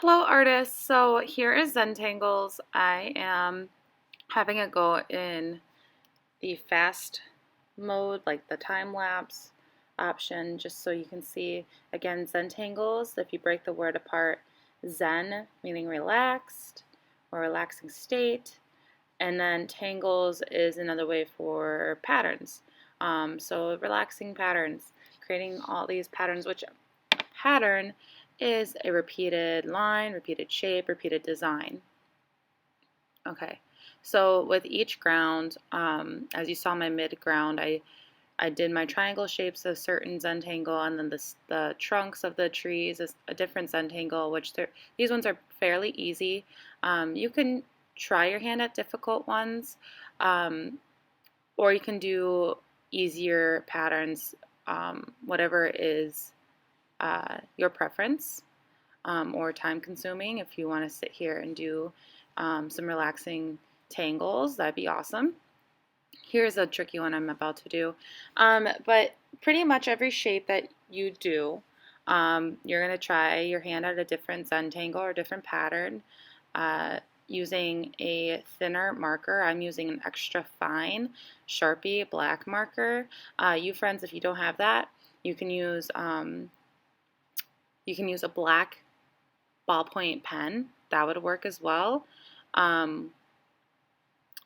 Hello artists, so here is Zentangles. I am having it go in the fast mode, like the time lapse option, just so you can see. Again, Zentangles, if you break the word apart, Zen meaning relaxed or relaxing state, and then tangles is another way for patterns. So relaxing patterns, creating all these patterns, which pattern is a repeated line, repeated shape, repeated design. Okay, so with each ground, as you saw my mid ground, I did my triangle shapes of certain Zentangle, and then the trunks of the trees is a different Zentangle, which these ones are fairly easy. You can try your hand at difficult ones, or you can do easier patterns, whatever is your preference, or time consuming. If you want to sit here and do some relaxing tangles, that'd be awesome. Here's a tricky one I'm about to do. But pretty much every shape that you do, you're going to try your hand at a different Zentangle or different pattern using a thinner marker. I'm using an extra fine Sharpie black marker. You friends, if you don't have that, you can use a black ballpoint pen. That would work as well.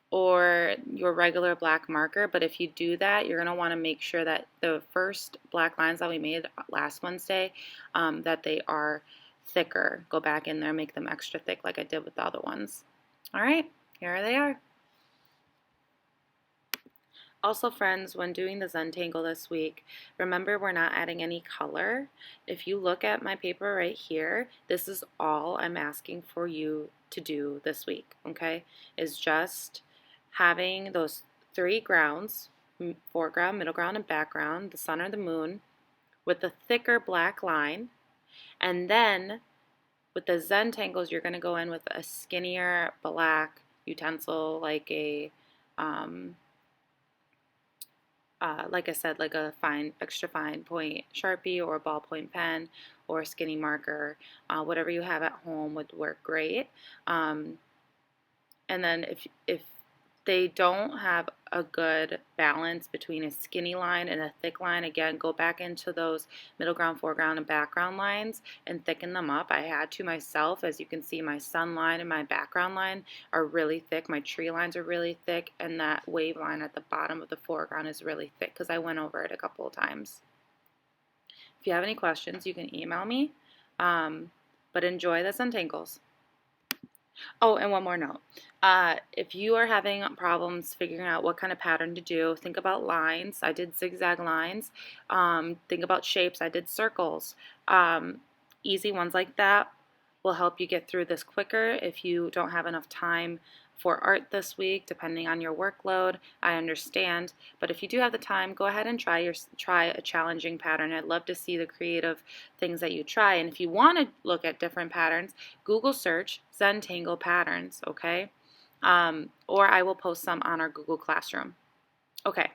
Or your regular black marker, but if you do that, you're going to want to make sure that the first black lines that we made last Wednesday, that they are thicker. Go back in there, make them extra thick like I did with the other ones. All right, here they are. Also, friends, when doing the Zentangle this week, remember we're not adding any color. If you look at my paper right here, this is all I'm asking for you to do this week, okay? Is just having those three grounds, foreground, middle ground, and background, the sun or the moon, with the thicker black line. And then with the Zentangles, you're going to go in with a skinnier black utensil, like I said, like a extra fine point Sharpie or a ballpoint pen or a skinny marker. Whatever you have at home would work great. And then if they don't have a good balance between a skinny line and a thick line, again, go back into those middle ground, foreground, and background lines and thicken them up. I had to myself. As you can see, my sun line and my background line are really thick. My tree lines are really thick, and that wave line at the bottom of the foreground is really thick because I went over it a couple of times. If you have any questions, you can email me, but enjoy the Zentangles. Oh, and one more note. If you are having problems figuring out what kind of pattern to do, think about lines. I did zigzag lines. Think about shapes. I did circles. Easy ones like that will help you get through this quicker. If you don't have enough time for art this week, depending on your workload, I understand. But if you do have the time, go ahead and try a challenging pattern. I'd love to see the creative things that you try. And if you want to look at different patterns, Google search Zentangle patterns, okay? Or I will post some on our Google Classroom. Okay,